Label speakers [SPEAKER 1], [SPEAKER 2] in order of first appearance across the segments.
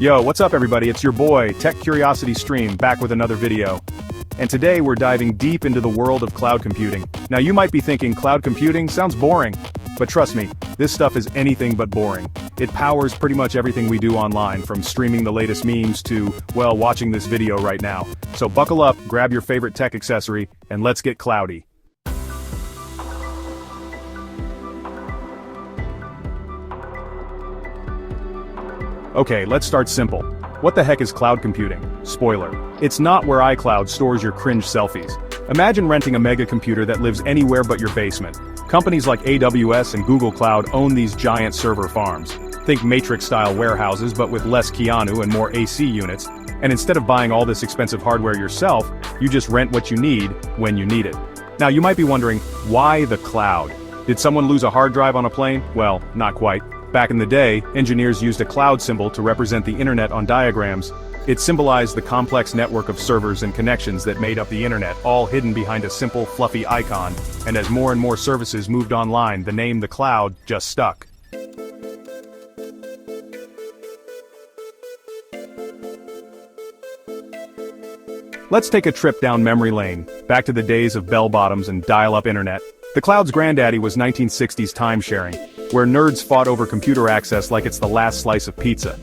[SPEAKER 1] Yo, what's up everybody? It's your boy, Tech Curiosity Stream, back with another video. And today we're diving deep into the world of cloud computing. Now you might be thinking cloud computing sounds boring, but trust me, this stuff is anything but boring. It powers pretty much everything we do online, from streaming the latest memes to, well, watching this video right now. So buckle up, grab your favorite tech accessory, and let's get cloudy. Okay, let's start simple. What the heck is cloud computing? Spoiler. It's not where iCloud stores your cringe selfies. Imagine renting a mega computer that lives anywhere but your basement. Companies like AWS and Google Cloud own these giant server farms. Think Matrix-style warehouses but with less Keanu and more AC units. And instead of buying all this expensive hardware yourself, you just rent what you need when you need it. Now you might be wondering, why the cloud? Did someone lose a hard drive on a plane? Well, not quite. Back in the day, engineers used a cloud symbol to represent the internet on diagrams. It symbolized the complex network of servers and connections that made up the internet, all hidden behind a simple, fluffy icon. And as more and more services moved online, the name the cloud just stuck. Let's take a trip down memory lane, back to the days of bell-bottoms and dial-up internet. The cloud's granddaddy was 1960s time-sharing, where nerds fought over computer access like it's the last slice of pizza.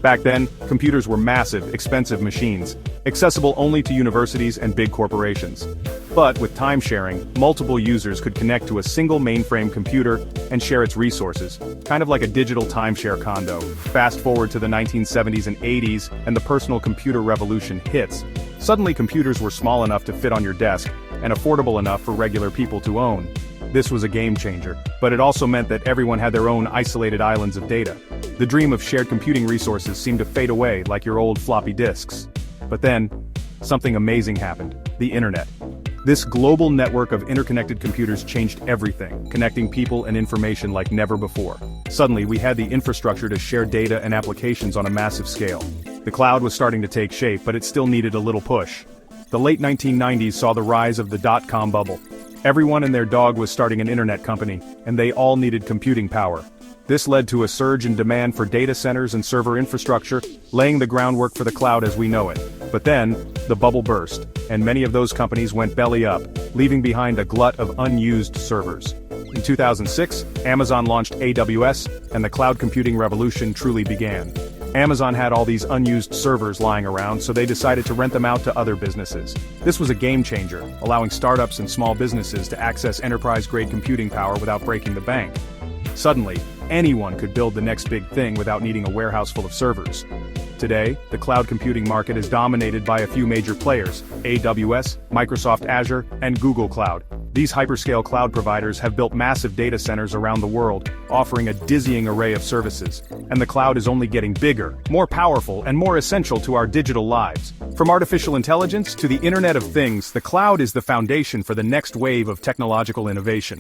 [SPEAKER 1] Back then, computers were massive, expensive machines, accessible only to universities and big corporations. But with time-sharing, multiple users could connect to a single mainframe computer and share its resources, kind of like a digital timeshare condo. Fast forward to the 1970s and 80s, and the personal computer revolution hits. Suddenly computers were small enough to fit on your desk, and affordable enough for regular people to own. This was a game changer, but it also meant that everyone had their own isolated islands of data. The dream of shared computing resources seemed to fade away like your old floppy disks. But then, something amazing happened: the internet. This global network of interconnected computers changed everything, connecting people and information like never before. Suddenly, we had the infrastructure to share data and applications on a massive scale. The cloud was starting to take shape, but it still needed a little push. The late 1990s saw the rise of the dot-com bubble. Everyone and their dog was starting an internet company, and they all needed computing power. This led to a surge in demand for data centers and server infrastructure, laying the groundwork for the cloud as we know it. But then, the bubble burst, and many of those companies went belly up, leaving behind a glut of unused servers. In 2006, Amazon launched AWS, and the cloud computing revolution truly began. Amazon had all these unused servers lying around, so they decided to rent them out to other businesses. This was a game changer, allowing startups and small businesses to access enterprise-grade computing power without breaking the bank. Suddenly, anyone could build the next big thing without needing a warehouse full of servers. Today, the cloud computing market is dominated by a few major players: AWS, Microsoft Azure, and Google Cloud. These hyperscale cloud providers have built massive data centers around the world, offering a dizzying array of services. And the cloud is only getting bigger, more powerful, and more essential to our digital lives. From artificial intelligence to the Internet of Things, the cloud is the foundation for the next wave of technological innovation.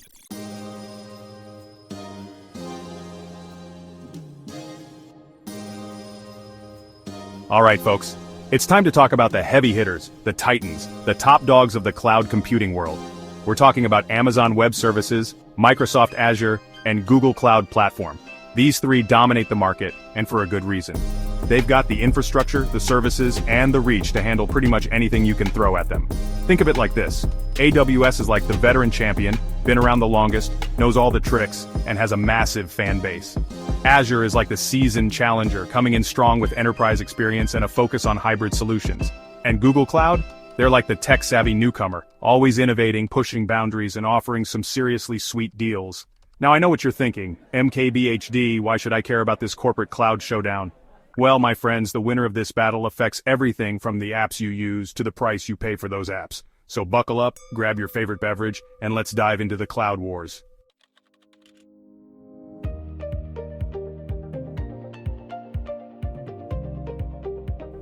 [SPEAKER 1] Alright folks, it's time to talk about the heavy hitters, the titans, the top dogs of the cloud computing world. We're talking about Amazon Web Services, Microsoft Azure, and Google Cloud Platform. These three dominate the market, and for a good reason. They've got the infrastructure, the services, and the reach to handle pretty much anything you can throw at them. Think of it like this: AWS is like the veteran champion, been around the longest, knows all the tricks, and has a massive fan base. Azure is like the seasoned challenger, coming in strong with enterprise experience and a focus on hybrid solutions. And Google Cloud? They're like the tech-savvy newcomer, always innovating, pushing boundaries, and offering some seriously sweet deals. Now I know what you're thinking: MKBHD, why should I care about this corporate cloud showdown? Well, my friends, the winner of this battle affects everything from the apps you use to the price you pay for those apps. So buckle up, grab your favorite beverage, and let's dive into the cloud wars.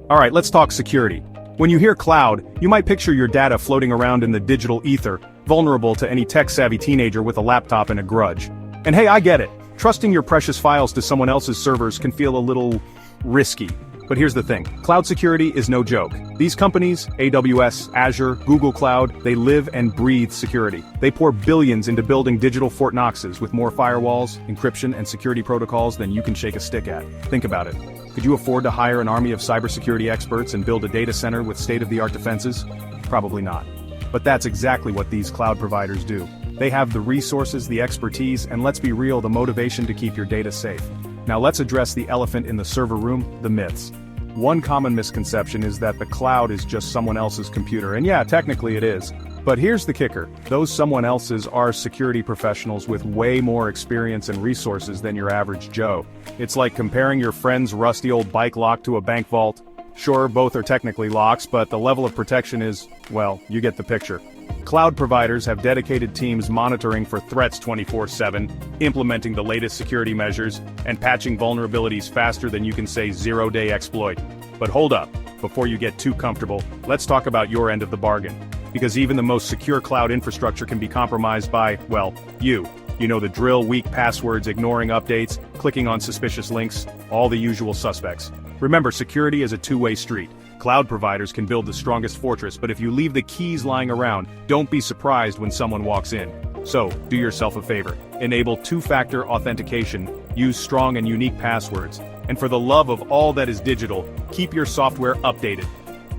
[SPEAKER 1] Alright, let's talk security. When you hear cloud, you might picture your data floating around in the digital ether, vulnerable to any tech-savvy teenager with a laptop and a grudge. And hey, I get it. Trusting your precious files to someone else's servers can feel a little risky. But here's the thing: cloud security is no joke. These companies, AWS, Azure, Google Cloud, they live and breathe security. They pour billions into building digital Fort Knoxes with more firewalls, encryption, and security protocols than you can shake a stick at. Think about it. Could you afford to hire an army of cybersecurity experts and build a data center with state-of-the-art defenses? Probably not. But that's exactly what these cloud providers do. They have the resources, the expertise, and let's be real, the motivation to keep your data safe. Now let's address the elephant in the server room, the myths. One common misconception is that the cloud is just someone else's computer, and yeah, technically it is. But here's the kicker, those someone else's are security professionals with way more experience and resources than your average Joe. It's like comparing your friend's rusty old bike lock to a bank vault. Sure, both are technically locks, but the level of protection is, well, you get the picture. Cloud providers have dedicated teams monitoring for threats 24/7, implementing the latest security measures, and patching vulnerabilities faster than you can say zero-day exploit. But hold up, before you get too comfortable, let's talk about your end of the bargain. Because even the most secure cloud infrastructure can be compromised by, well, you. You know the drill, weak passwords, ignoring updates, clicking on suspicious links, all the usual suspects. Remember, security is a two-way street. Cloud providers can build the strongest fortress, but if you leave the keys lying around, don't be surprised when someone walks in. So, do yourself a favor. Enable two-factor authentication, use strong and unique passwords, and for the love of all that is digital, keep your software updated.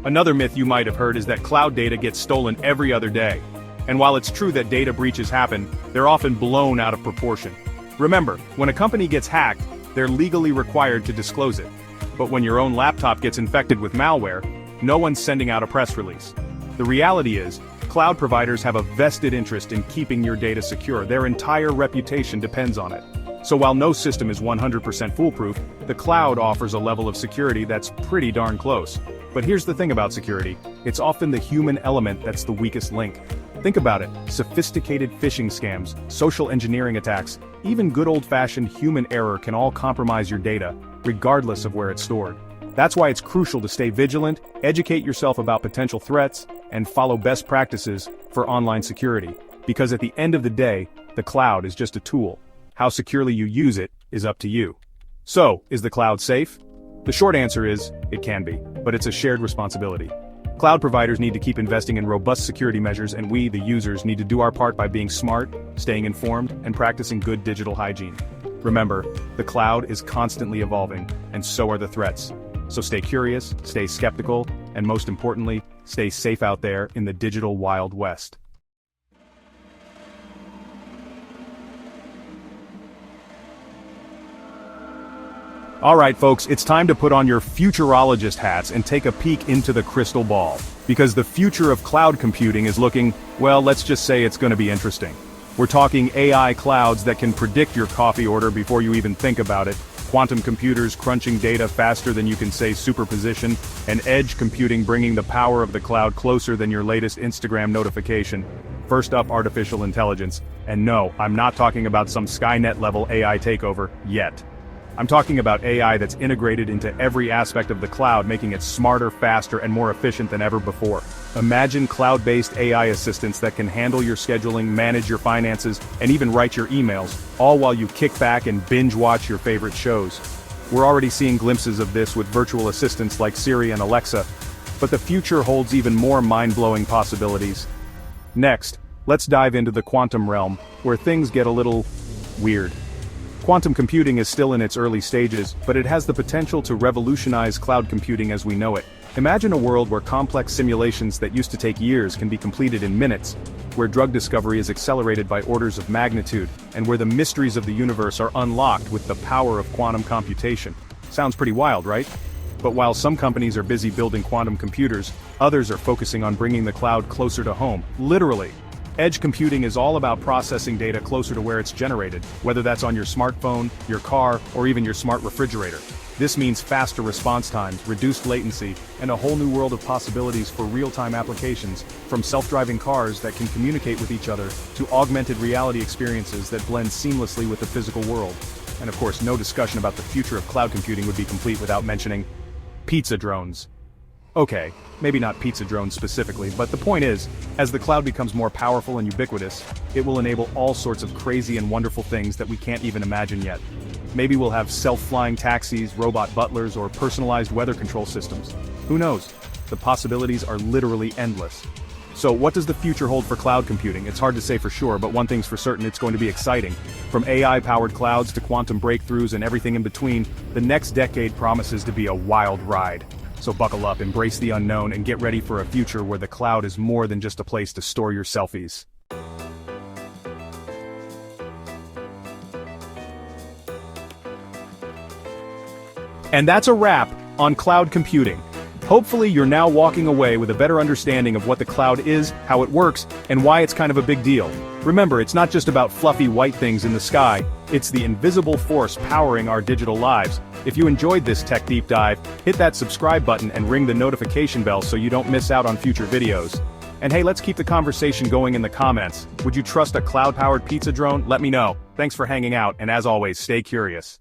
[SPEAKER 1] Another myth you might have heard is that cloud data gets stolen every other day. And while it's true that data breaches happen, they're often blown out of proportion. Remember, when a company gets hacked, they're legally required to disclose it. But when your own laptop gets infected with malware, no one's sending out a press release. The reality is, cloud providers have a vested interest in keeping your data secure. Their entire reputation depends on it. So while no system is 100% foolproof, the cloud offers a level of security that's pretty darn close. But here's the thing about security, it's often the human element that's the weakest link. Think about it, sophisticated phishing scams, social engineering attacks, even good old-fashioned human error can all compromise your data, regardless of where it's stored. That's why it's crucial to stay vigilant, educate yourself about potential threats, and follow best practices for online security. Because at the end of the day, the cloud is just a tool. How securely you use it is up to you. So, is the cloud safe? The short answer is, it can be, but it's a shared responsibility. Cloud providers need to keep investing in robust security measures, and we, the users, need to do our part by being smart, staying informed, and practicing good digital hygiene. Remember, the cloud is constantly evolving, and so are the threats. So stay curious, stay skeptical, and most importantly, stay safe out there in the digital Wild West. Alright folks, it's time to put on your futurologist hats and take a peek into the crystal ball. Because the future of cloud computing is looking, well, let's just say it's going to be interesting. We're talking AI clouds that can predict your coffee order before you even think about it, quantum computers crunching data faster than you can say superposition, and edge computing bringing the power of the cloud closer than your latest Instagram notification. First up, artificial intelligence. And no, I'm not talking about some Skynet-level AI takeover, yet. I'm talking about AI that's integrated into every aspect of the cloud, making it smarter, faster, and more efficient than ever before. Imagine cloud-based AI assistants that can handle your scheduling, manage your finances, and even write your emails, all while you kick back and binge-watch your favorite shows. We're already seeing glimpses of this with virtual assistants like Siri and Alexa, but the future holds even more mind-blowing possibilities. Next, let's dive into the quantum realm, where things get a little weird. Quantum computing is still in its early stages, but it has the potential to revolutionize cloud computing as we know it. Imagine a world where complex simulations that used to take years can be completed in minutes, where drug discovery is accelerated by orders of magnitude, and where the mysteries of the universe are unlocked with the power of quantum computation. Sounds pretty wild, right? But while some companies are busy building quantum computers, others are focusing on bringing the cloud closer to home, literally. Edge computing is all about processing data closer to where it's generated, whether that's on your smartphone, your car, or even your smart refrigerator. This means faster response times, reduced latency, and a whole new world of possibilities for real-time applications, from self-driving cars that can communicate with each other, to augmented reality experiences that blend seamlessly with the physical world. And of course, no discussion about the future of cloud computing would be complete without mentioning pizza drones. Okay, maybe not pizza drones specifically, but the point is, as the cloud becomes more powerful and ubiquitous, it will enable all sorts of crazy and wonderful things that we can't even imagine yet. Maybe we'll have self-flying taxis, robot butlers, or personalized weather control systems. Who knows? The possibilities are literally endless. So what does the future hold for cloud computing? It's hard to say for sure, but one thing's for certain, it's going to be exciting. From AI-powered clouds to quantum breakthroughs and everything in between, the next decade promises to be a wild ride. So buckle up, embrace the unknown, and get ready for a future where the cloud is more than just a place to store your selfies. And that's a wrap on cloud computing. Hopefully you're now walking away with a better understanding of what the cloud is, how it works, and why it's kind of a big deal. Remember, it's not just about fluffy white things in the sky, it's the invisible force powering our digital lives. If you enjoyed this tech deep dive, hit that subscribe button and ring the notification bell so you don't miss out on future videos. And hey, let's keep the conversation going in the comments. Would you trust a cloud-powered pizza drone? Let me know. Thanks for hanging out, and as always, stay curious.